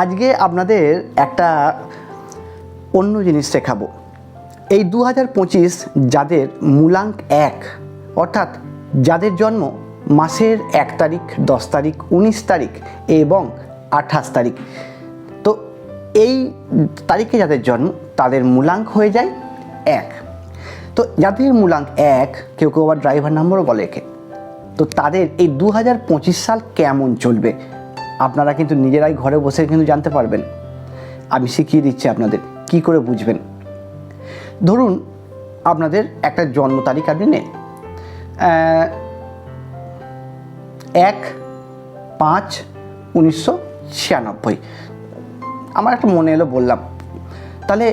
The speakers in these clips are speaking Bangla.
আজকে আপনাদের একটা অন্য জিনিস শেখাবো। এই 2025 যাদের মূলাঙ্ক 1 অর্থাৎ যাদের জন্ম মাসের 1 তারিখ, 10 তারিখ, 19 তারিখ এবং 28 তারিখ, তো এই তারিখে যাদের জন্ম তাদের মূলাঙ্ক হয়ে যায় 1। তো যাদের মূলাঙ্ক 1, কেউ কেউ আবার ড্রাইভার নম্বরও বলে একে, তো তাদের এই 2025 সাল কেমন চলবে আপনারা কিন্তু নিজেরাই ঘরে বসে কিন্তু জানতে পারবেন। আমি শিখিয়ে দিচ্ছি আপনাদের কি করে বুঝবেন। ধরুন আপনাদের একটা জন্ম তারিখ আপনি নেন 1/5/1996, আমার একটা মনে এলো বললাম। তাহলে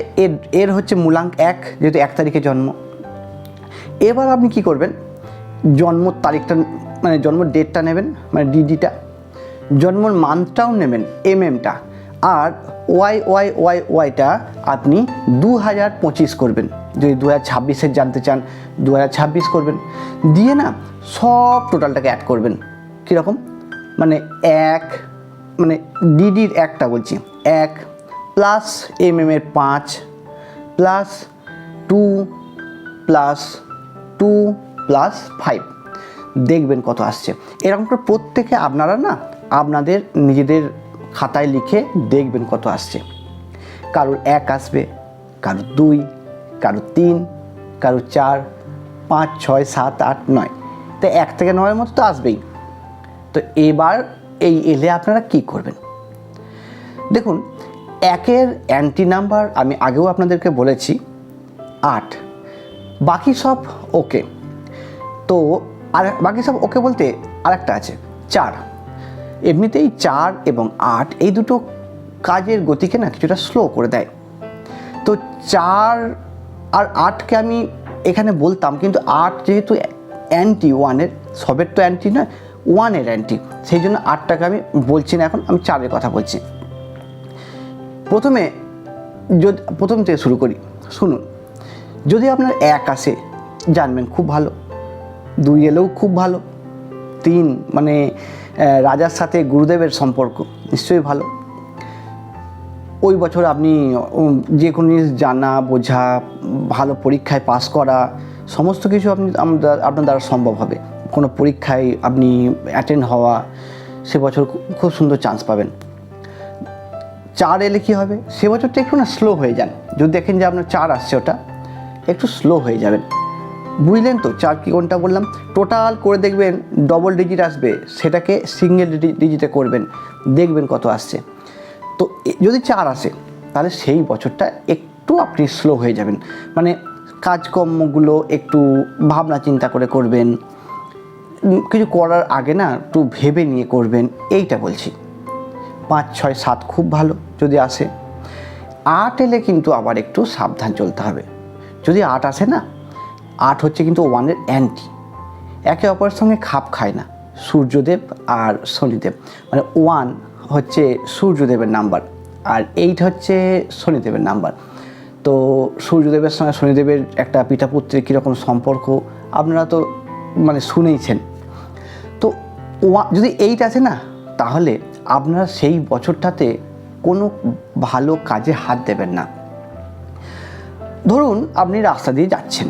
এর হচ্ছে মূলাঙ্ক 1, যেহেতু 1 তারিখে জন্ম। এবার আপনি কি করবেন, জন্ম তারিখটা মানে জন্ম ডেটটা নেবেন, মানে ডিডিটা, জন্মর মান্থটাও নেবেন, এমএমটা, আর ওয়াইটা আপনি 2025 করবেন। যদি 2026-এর জানতে চান 2026 করবেন, দিয়ে না সব টোটালটাকে অ্যাড করবেন। কীরকম, মানে 1, মানে ডিডির 1টা বলছি, 1 প্লাস এমএমের 5 প্লাস 2 প্লাস 2 প্লাস 5, দেখবেন কত আসছে। এরকম করে প্রত্যেকে আপনারা না আপনাদের নিজেদের খাতায় লিখে দেখবেন কত আসছে। কারোর 1 আসবে, কারোর 2, কারোর 3, কারোর 4, 5, 6, 7, 8, 9, তো 1 থেকে 9-এর মতো তো আসবেই। তো এবার এই এলে আপনারা কি করবেন দেখুন। 1-এর অ্যান্টি নাম্বার আমি আগেও আপনাদেরকে বলেছি 8, বাকি সব ওকে। তো আর বাকি সব ওকে বলতে আরেকটা আছে 4। এমনিতেই 4 এবং 8 এই দুটো কাজের গতিকে না কিছুটা স্লো করে দেয়। তো 4 আর 8কে আমি এখানে বলতাম, কিন্তু 8 যেহেতু অ্যান্টি 1-এর, সবের তো অ্যান্টি না, 1-এর অ্যান্টি, সেই জন্য 8টাকে আমি বলছি না, এখন আমি 4-এর কথা বলছি। প্রথম থেকে শুরু করি, শুনুন। যদি আপনার 1 আসে জানবেন খুব ভালো, 2 এলেও খুব ভালো, 3 মানে রাজার সাথে গুরুদেবের সম্পর্ক নিশ্চয়ই ভালো। ওই বছর আপনি যে কোনো জিনিস জানা বোঝা, ভালো পরীক্ষায় পাস করা, সমস্ত কিছু আপনার দ্বারা সম্ভব হবে। কোনো পরীক্ষায় আপনি অ্যাটেন্ড হওয়া, সে বছর খুব সুন্দর চান্স পাবেন। 4 এলে কী হবে, সে বছরটা একটু না স্লো হয়ে যান। যদি দেখেন যে আপনার 4 আসছে, ওটা একটু স্লো হয়ে যাবেন। বুঝলেন তো 4 কি কোনটা বললাম? টোটাল করে দেখবেন ডবল ডিজিট আসবে, সেটাকে সিঙ্গেল ডিজিটে করবেন, দেখবেন কত আসছে। তো যদি 4 আসে তাহলে সেই বছরটা একটু আপনি স্লো হয়ে যাবেন, মানে কাজকর্মগুলো একটু ভাবনা চিন্তা করে করবেন, কিছু করার আগে না একটু ভেবে নিয়ে করবেন, এইটা বলছি। 5, 6, 7 খুব ভালো যদি আসে। 8 এলে কিন্তু আবার একটু সাবধান চলতে হবে। যদি 8 আসে না, 8 হচ্ছে কিন্তু 1-এর অ্যান্টি, একে অপরের সঙ্গে খাপ খায় না। সূর্যদেব আর শনিদেব, মানে 1 হচ্ছে সূর্যদেবের নাম্বার আর 8 হচ্ছে শনিদেবের নাম্বার। তো সূর্যদেবের সঙ্গে শনিদেবের একটা পিতা পুত্রের কীরকম সম্পর্ক আপনারা তো মানে শুনেইছেন। তো যদি 8 আসে না, তাহলে আপনারা সেই বছরটাতে কোনো ভালো কাজে হাত দেবেন না। ধরুন আপনি রাস্তা দিয়ে যাচ্ছেন,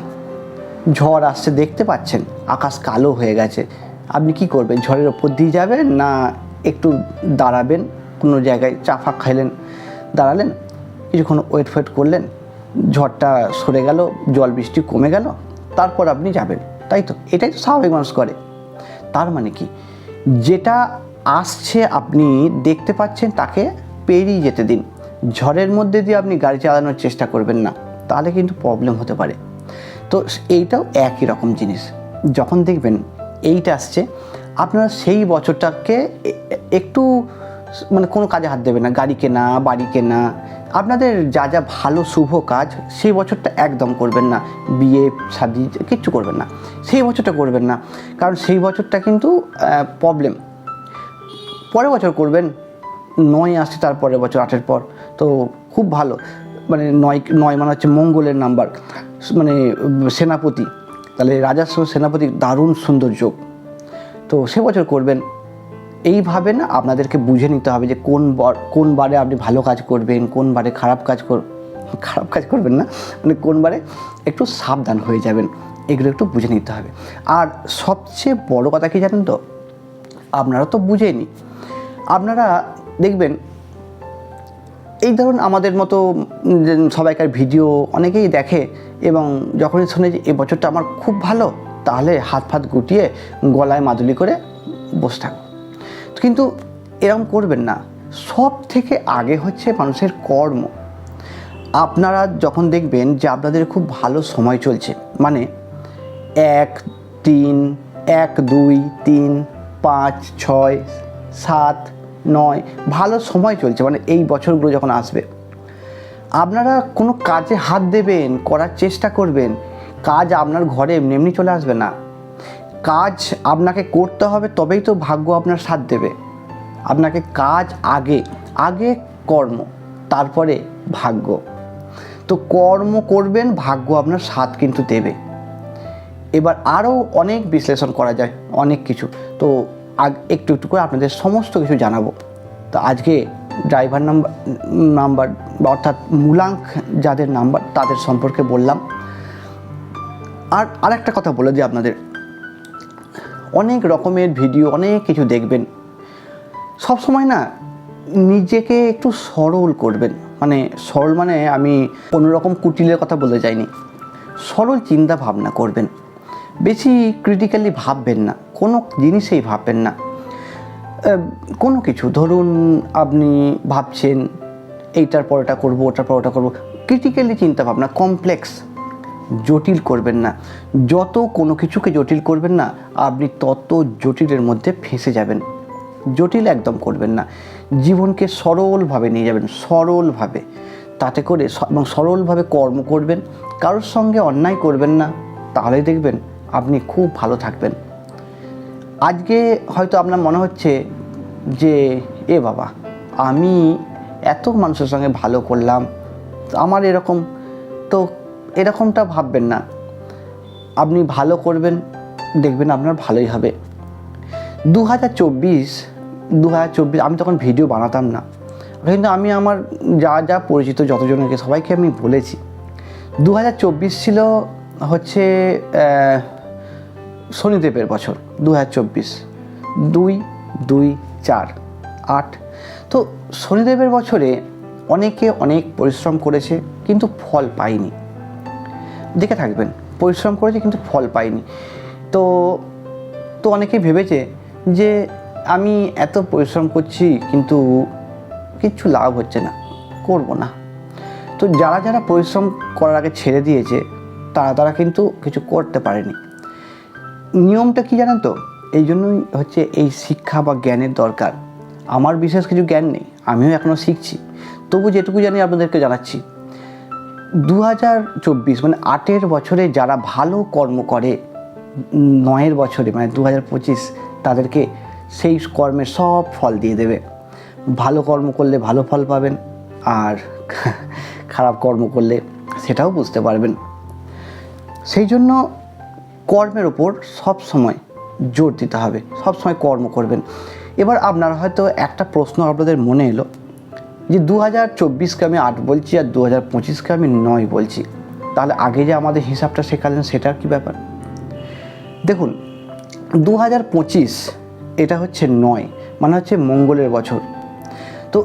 ঝড় আসছে দেখতে পাচ্ছেন, আকাশ কালো হয়ে গেছে, আপনি কি করবেন? ঝড়ের ওপর দিয়ে যাবেন না একটু দাঁড়াবেন, কোনো জায়গায় চা ফা খাইলেন, দাঁড়ালেন, কিছুক্ষণ ওয়েট করলেন, ঝড়টা সরে গেল, জল বৃষ্টি কমে গেল, তারপর আপনি যাবেন, তাই তো? এটাই তো স্বাভাবিক মানুষ করে। তার মানে কি, যেটা আসছে আপনি দেখতে পাচ্ছেন তাকে পেরিয়ে যেতে দিন। ঝড়ের মধ্যে দিয়ে আপনি গাড়ি চালানোর চেষ্টা করবেন না, তাহলে কিন্তু প্রবলেম হতে পারে। তো এইটাও একই রকম জিনিস। যখন দেখবেন 8 আসছে, আপনারা সেই বছরটাকে একটু মানে কোনো কাজে হাত দেবেন না। গাড়ি কেনা, বাড়ি কেনা, আপনাদের যা যা ভালো শুভ কাজ সেই বছরটা একদম করবেন না। বিয়ে শাদী কিচ্ছু করবেন না, সেই বছরটা করবেন না, কারণ সেই বছরটা কিন্তু প্রবলেম। পরের বছর করবেন, 9 আসছে তার পরের বছর, 8-এর পর, তো খুব ভালো। মানে 9 মানে হচ্ছে মঙ্গলের নাম্বার, মানে সেনাপতি, তাহলে রাজার সঙ্গে সেনাপতি দারুণ সুন্দর যোগ। তো সে বছর করবেন। এইভাবে না আপনাদেরকে বুঝে নিতে হবে যে কোন বারে আপনি ভালো কাজ করবেন, কোন বারে খারাপ কাজ করবেন না, মানে কোন বারে একটু সাবধান হয়ে যাবেন, এগুলো একটু বুঝে নিতে হবে। আর সবচেয়ে বড় কথা কি জানেন তো, আপনারা তো বুঝেনি, আপনারা দেখবেন এই ধরুন আমাদের মতো সবাইকার ভিডিও অনেকেই দেখে এবং যখনই শোনে যে এ বছরটা আমার খুব ভালো, তাহলে হাত ফাত গুটিয়ে গলায় মাদুলি করে বসে থাকো। কিন্তু এরকম করবেন না। সব থেকে আগে হচ্ছে মানুষের কর্ম। আপনারা যখন দেখবেন যে আপনাদের খুব ভালো সময় চলছে, মানে 1, 3, 1, 2, 3, 5, 6, 7, 9 ভালো সময় চলছে, মানে এই বছরগুলো যখন আসবে, আপনারা কোনো কাজে হাত দেবেন, করার চেষ্টা করবেন, কাজ আপনার ঘরে এমনি এমনি চলে আসবে না। কাজ আপনাকে করতে হবে, তবেই তো ভাগ্য আপনার সাথ দেবে। আপনাকে কাজ আগে কর্ম, তারপরে ভাগ্য। তো কর্ম করবেন, ভাগ্য আপনার সাথ কিন্তু দেবে। এবার আরও অনেক বিশ্লেষণ করা যায়, অনেক কিছু, তো একটু একটু করে আপনাদের সমস্ত কিছু জানাবো। তো আজকে ড্রাইভার নাম্বার অর্থাৎ মূলাঙ্ক যাদের নাম্বার, তাদের সম্পর্কে বললাম। আর একটা কথা বলে দিই আপনাদের, অনেক রকমের ভিডিও, অনেক কিছু দেখবেন, সব সময় না নিজেকে একটু সরল করবেন। মানে সরল মানে আমি কোনোরকম কুটিলের কথা বলতে চাইনি, সরল চিন্তা ভাবনা করবেন, বেশি ক্রিটিক্যালি ভাববেন না, কোনো জিনিসেই ভাববেন না। কোনো কিছু ধরুন আপনি ভাবছেন এইটার পর এটা করবো, ওটার পর ওটা করবো, ক্রিটিক্যালি চিন্তা ভাবনা, কমপ্লেক্স জটিল করবেন না। যত কোনো কিছুকে জটিল করবেন না, আপনি তত জটিলের মধ্যে ফেঁসে যাবেন। জটিল একদম করবেন না, জীবনকে সরলভাবে নিয়ে যাবেন, সরলভাবে, তাতে করে এবং সরলভাবে কর্ম করবেন, কারোর সঙ্গে অন্যায় করবেন না, তাহলেই দেখবেন আপনি খুব ভালো থাকবেন। আজকে হয়তো আপনার মনে হচ্ছে যে এ বাবা, আমি এত মানুষের সঙ্গে ভালো করলাম, আমার এরকম, তো এরকমটা ভাববেন না। আপনি ভালো করবেন, দেখবেন আপনার ভালোই হবে। 2024 আমি তখন ভিডিও বানাতাম না, কিন্তু আমি আমার যা পরিচিত যতজনকে সবাইকে আমি বলেছি, 2024 ছিল হচ্ছে শনিদেবের বছর। 2024 2, 2, 4, 8। তো শনিদেবের বছরে অনেকে অনেক পরিশ্রম করেছে কিন্তু ফল পায়নি। দেখে থাকবেন, পরিশ্রম করেছে কিন্তু ফল পায়নি। তো অনেকে ভেবেছে যে আমি এত পরিশ্রম করছি কিন্তু কিচ্ছু লাভ হচ্ছে না, করব না। তো যারা পরিশ্রম করার আগে ছেড়ে দিয়েছে, তারা কিন্তু কিছু করতে পারেনি। নিয়মটা কি জানেন তো? এই জন্যই হচ্ছে এই শিক্ষা বা জ্ঞানের দরকার। আমার বিশেষ কিছু জ্ঞান নেই, আমিও এখনও শিখছি, তবু যেটুকু জানি আপনাদেরকে জানাচ্ছি। 2024 মানে 8 বছরে যারা ভালো কর্ম করে, 9 বছরে মানে 2025 তাদেরকে সেই কর্মের সব ফল দিয়ে দেবে। ভালো কর্ম করলে ভালো ফল পাবেন, আর খারাপ কর্ম করলে সেটাও বুঝতে পারবেন। সেই জন্য কর্মের ওপর সব সময় জোর দিতে হবে, সব সময় কর্ম করবেন। এবার আপনার হয়তো একটা প্রশ্ন আপনাদের মনে এলো যে 2024কে আমি 8 বলছি আর 2025কে আমি 9 বলছি, তাহলে আগে যে আমাদের হিসাবটা শেখালেন সেটার কি ব্যাপার? দেখুন, 2025 এটা হচ্ছে 9, মানে হচ্ছে মঙ্গলের বছর। তো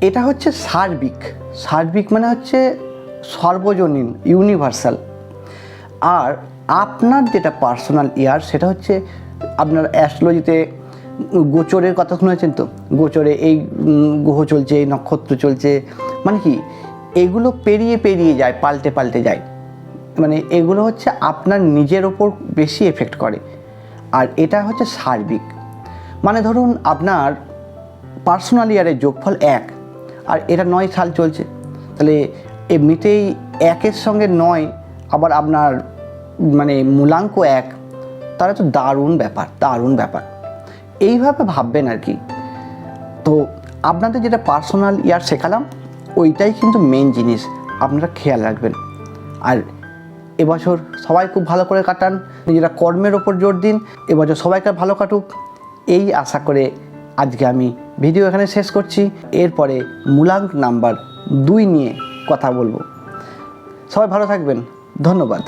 এটা হচ্ছে সার্বিক মানে হচ্ছে সর্বজনীন, ইউনিভার্সাল। আর আপনার যেটা পার্সোনাল ইয়ার, সেটা হচ্ছে আপনার অ্যাস্ট্রোলজিতে গোচরের কথা শুনেছেন তো, গোচরে এই গ্রহ চলছে, এই নক্ষত্র চলছে, মানে কি এগুলো পেরিয়ে যায়, পাল্টে যায়, মানে এগুলো হচ্ছে আপনার নিজের ওপর বেশি এফেক্ট করে। আর এটা হচ্ছে সার্বিক, মানে ধরুন আপনার পার্সোনাল ইয়ারের যোগফল 1, আর এটা 9 সাল চলছে, তাহলে এমনিতেই 1-এর সঙ্গে 9 আবার আপনার মানে মূলাঙ্ক 1, তাহলে তো দারুণ ব্যাপার। এইভাবে ভাববেন আর কি। তো আপনাদের যেটা পার্সোনাল ইয়ার শেখালাম, ওইটাই কিন্তু মেন জিনিস, আপনারা খেয়াল রাখবেন। আর এবছর সবাই খুব ভালো করে কাটান, নিজেরা কর্মের ওপর জোর দিন, এবছর সবাইকার ভালো কাটুক, এই আশা করে আজকে আমি ভিডিও এখানে শেষ করছি। এরপরে মূলাঙ্ক নাম্বার 2 নিয়ে কথা বলবো। সবাই ভালো থাকবেন, ধন্যবাদ।